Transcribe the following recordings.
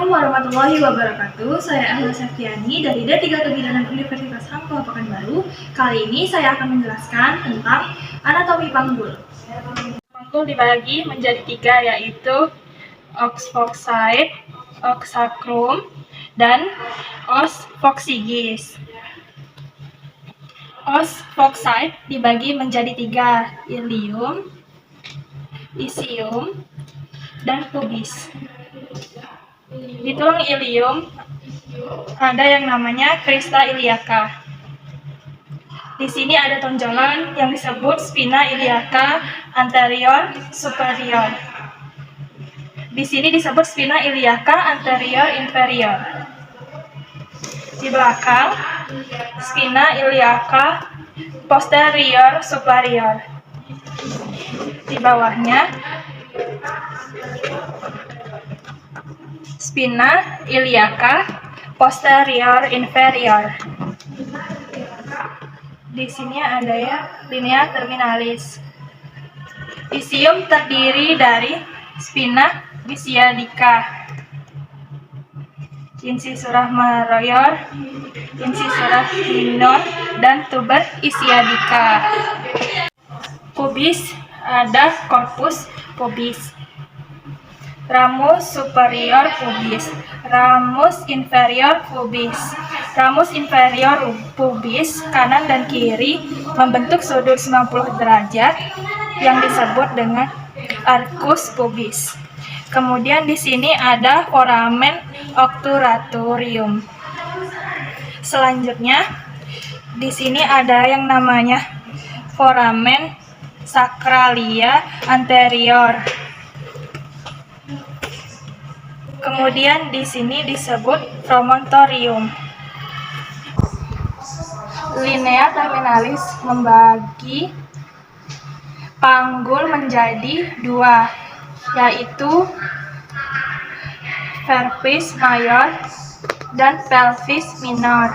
warahmatullahi wabarakatuh. Saya Ahla Septiani dari D3 Kebidanan Universitas Hangtua Pekanbaru. Kali ini saya akan menjelaskan tentang anatomi panggul. Panggul dibagi menjadi tiga, yaitu os foxide, os sacrum, dan os coccygeus. Os foxide dibagi menjadi tiga, ilium, isium, dan pubis. Di tulang ilium ada yang namanya crista iliaca. Di sini ada tonjolan yang disebut spina iliaca anterior superior. Di sini disebut spina iliaca anterior inferior. Di belakang spina iliaca posterior superior. Di bawahnya spina iliaca posterior inferior. Di sini ada ya linea terminalis. Isium terdiri dari spina bisiadica, incisura major, incisura minor, dan tuber isiadica. Pubis ada corpus pubis, ramus superior pubis, ramus inferior pubis. Ramus inferior pubis kanan dan kiri membentuk sudut 90 derajat yang disebut dengan arcus pubis. Kemudian di sini ada foramen obturatorium. Selanjutnya di sini ada yang namanya foramen sacralia anterior. Kemudian di sini disebut promontorium. Linea terminalis membagi panggul menjadi dua, yaitu pelvis major dan pelvis minor.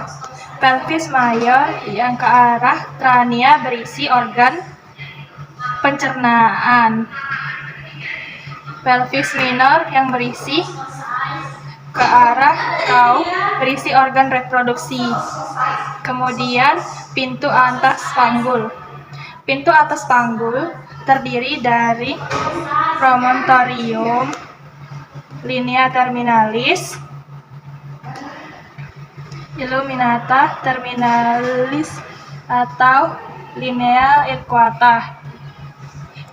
Pelvis major yang ke arah trania berisi organ pencernaan. Pelvis minor yang berisi ke arah kaum berisi organ reproduksi. Kemudian pintu atas panggul. Pintu atas panggul terdiri dari promontorium, linea terminalis, illuminata terminalis atau linea equata.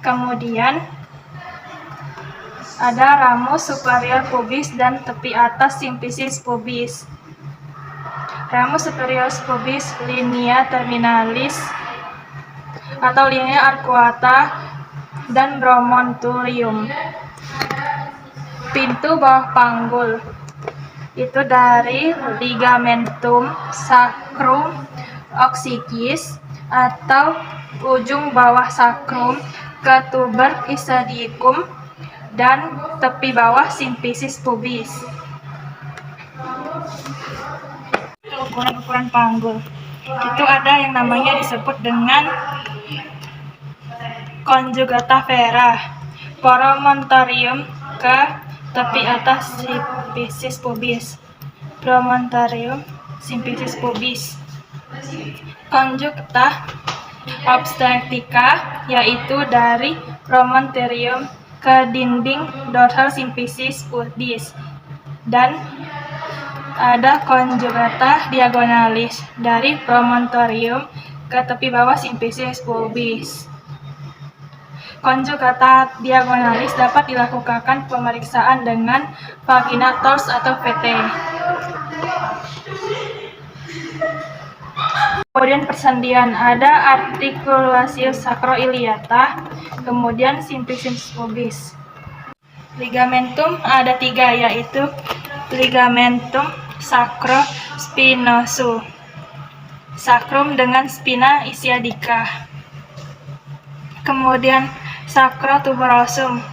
Kemudian ada ramus superior pubis dan tepi atas simfisis pubis. Ramus superior pubis, linea terminalis atau linea arcuata, dan promontorium. Pintu bawah panggul itu dari ligamentum sacrum coccygeus atau ujung bawah sakrum ke tuber isiadicum dan tepi bawah simfisis pubis. Ukuran panggul itu ada yang namanya disebut dengan conjugata vera, promontorium ke tepi atas simfisis pubis, promontorium simfisis pubis. Conjugata obstetrica yaitu dari promontorium ke dinding dorsal simfisis pubis, dan ada conjugata diagonalis dari promontorium ke tepi bawah simfisis pubis. Conjugata diagonalis dapat dilakukan pemeriksaan dengan vagina tors atau VT. Kemudian persendian ada articulation sacroiliata, kemudian simfisis pubis. Ligamentum ada tiga, yaitu ligamentum sacrospinosus, sacrum dengan spina isiadica. Kemudian sacrotuberosum,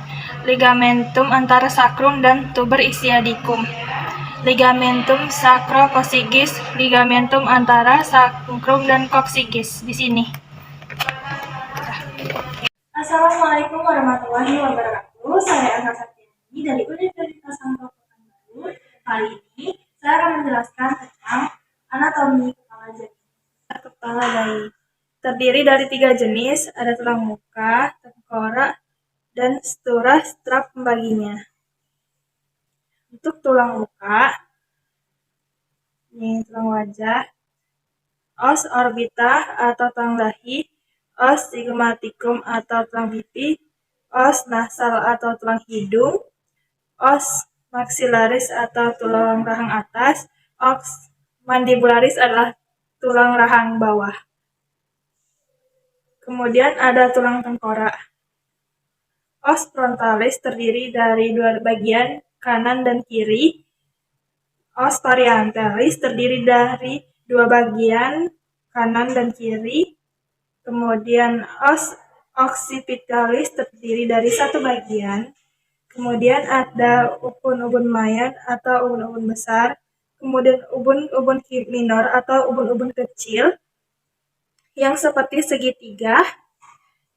ligamentum antara sacrum dan tuber isiadicum. Ligamentum sacrococcygeus, ligamentum antara sacrum dan coccygeus di sini. Assalamualaikum warahmatullahi wabarakatuh. Saya Ahla Septiani dari Universitas Hangtua Pekanbaru. terdiri dari 3 jenis, ada tulang muka, tengkorak, dan struktur strap pembaginya. Untuk tulang muka, ini tulang wajah, os orbita atau tulang dahi, os stigmaticum atau tulang pipi, os nasal atau tulang hidung, os maxillaris atau tulang rahang atas, os mandibularis adalah tulang rahang bawah. Kemudian ada tulang tengkorak. Os frontalis terdiri dari 2 bagian, kanan dan kiri. Os parietalis terdiri dari 2 bagian, kanan dan kiri. Kemudian os occipitalis terdiri dari 1 bagian. Kemudian ada ubun-ubun mayan atau ubun-ubun besar. Kemudian ubun-ubun minor atau ubun-ubun kecil yang seperti segitiga.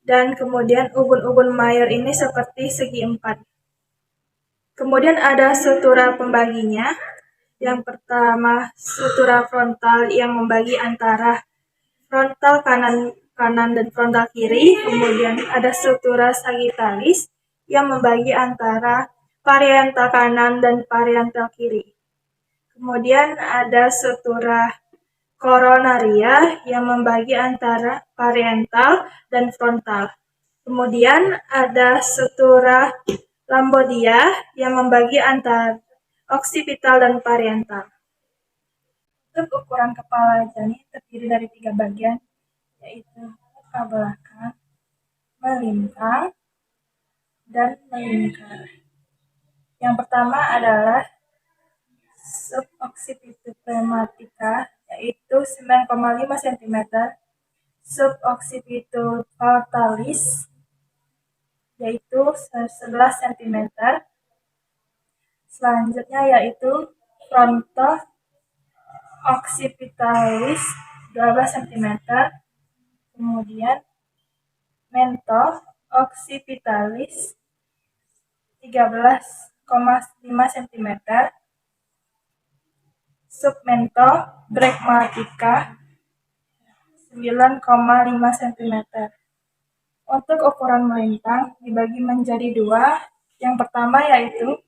Dan kemudian ubun-ubun mayor ini seperti segi 4. Kemudian ada struktura pembaginya. Yang pertama, struktura frontal yang membagi antara frontal kanan dan frontal kiri. Kemudian ada struktura sagittalis yang membagi antara parietal kanan dan parietal kiri. Kemudian ada struktura coronaria yang membagi antara parietal dan frontal. Kemudian ada struktura lambodia yang membagi antara occipital dan parietal. Untuk ukuran kepala jani terdiri dari 3 bagian, yaitu muka belakang, melintang, dan melingkar. Yang pertama adalah suboccipitopneumatica, yaitu 9,5 cm, suboccipitofrontalis, yaitu 11 cm. Selanjutnya yaitu frontal occipitalis 12 cm, kemudian mental occipitalis 13,5 cm, submental bregmatica 9,5 cm. Untuk ukuran melintang dibagi menjadi 2. Yang pertama yaitu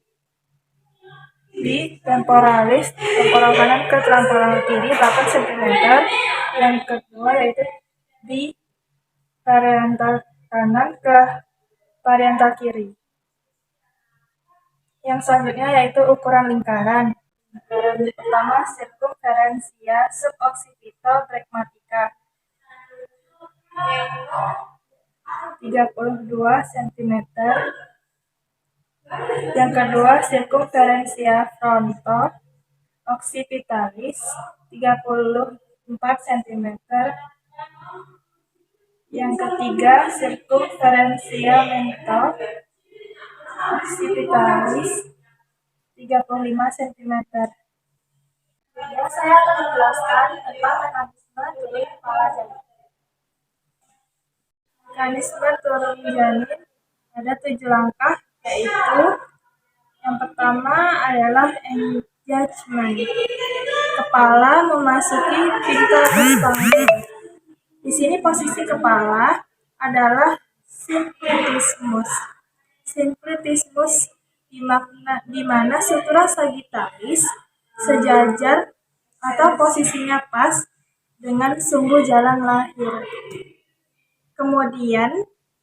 di temporal kanan ke temporal kiri 8 cm. Yang kedua yaitu di parietal kanan ke parietal kiri. Yang selanjutnya yaitu ukuran lingkaran. Lingkaran pertama circumferentia suboccipital bregmatica 32 cm. Yang kedua circumferentia frontal occipitalis 34 cm. Yang ketiga circumferentia mental occipitalis 35 cm. Ya, saya akan menjelaskan tentang mekanisme turun kepala janin. Mekanisme turun janin ada 7 langkah, yaitu yang pertama adalah engagement. Kepala memasuki pintu atas pangkal. Di sini posisi kepala adalah synclitismus. Synclitismus di mana struktura sagittalis sejajar atau posisinya pas dengan sumbu jalan lahir. Kemudian,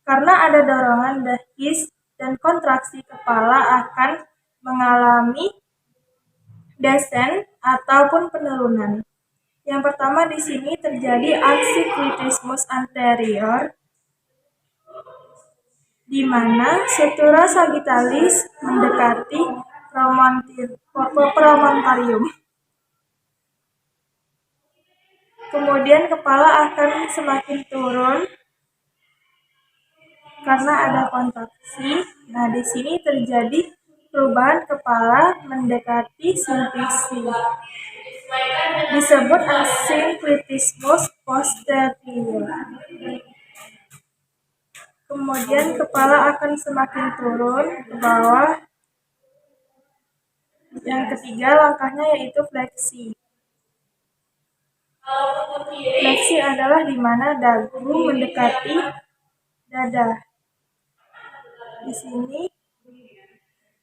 karena ada dorongan dehis dan kontraksi, kepala akan mengalami descent ataupun penurunan. Yang pertama di sini terjadi asynclitismus anterior, di mana struktura sagittalis mendekati promontorium. Kemudian kepala akan semakin turun karena ada kontraksi. Nah, di sini terjadi perubahan kepala mendekati simplisi. Disebut asynclitismus posterior. Kemudian kepala akan semakin turun ke bawah. Yang ketiga langkahnya yaitu fleksi. Fleksi adalah di mana dagu mendekati dada. Di sini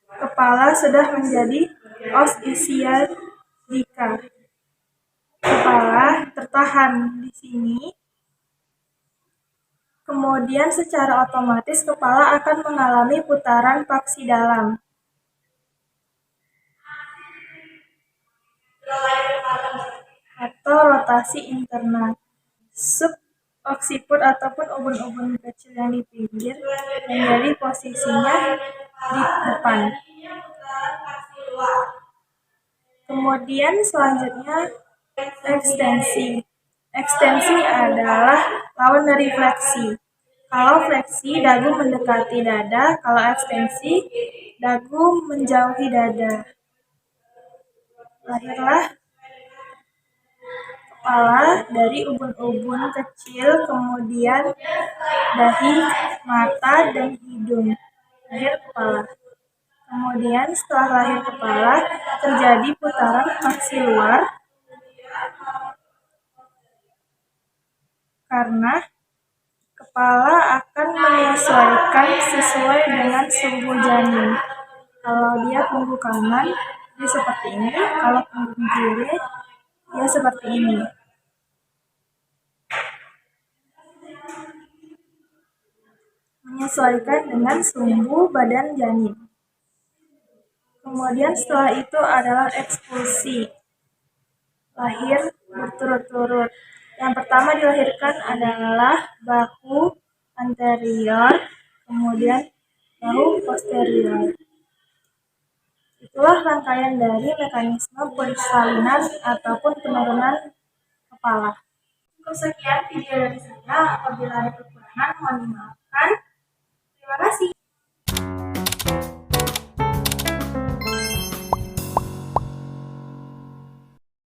kepala sudah menjadi os ischiadica. Kepala tertahan di sini. Kemudian secara otomatis kepala akan mengalami putaran paksi dalam atau rotasi internal. Suboksiput ataupun ubun-ubun kecil yang di pinggir menjadi posisinya di depan. Kemudian selanjutnya ekstensi. Ekstensi adalah lawan dari fleksi. Kalau fleksi, dagu mendekati dada. Kalau ekstensi, dagu menjauhi dada. Lahirlah kepala dari ubun-ubun kecil, kemudian dahi, mata, dan hidung. Lahir kepala. Kemudian setelah lahir kepala, terjadi putaran paksi luar karena kepala akan menyesuaikan sesuai dengan sumbu janin. Kalau dia punggung kanan, dia seperti ini. Kalau punggung kiri, dia seperti ini. Menyesuaikan dengan sumbu badan janin. Kemudian setelah itu adalah ekspulsi. Lahir berturut-turut. Yang pertama dilahirkan adalah bahu anterior, kemudian bahu posterior. Itulah rangkaian dari mekanisme persalinan ataupun penurunan kepala. Cukup sekian video dari saya. Apabila ada kekurangan, mohon dimaafkan. Terima kasih.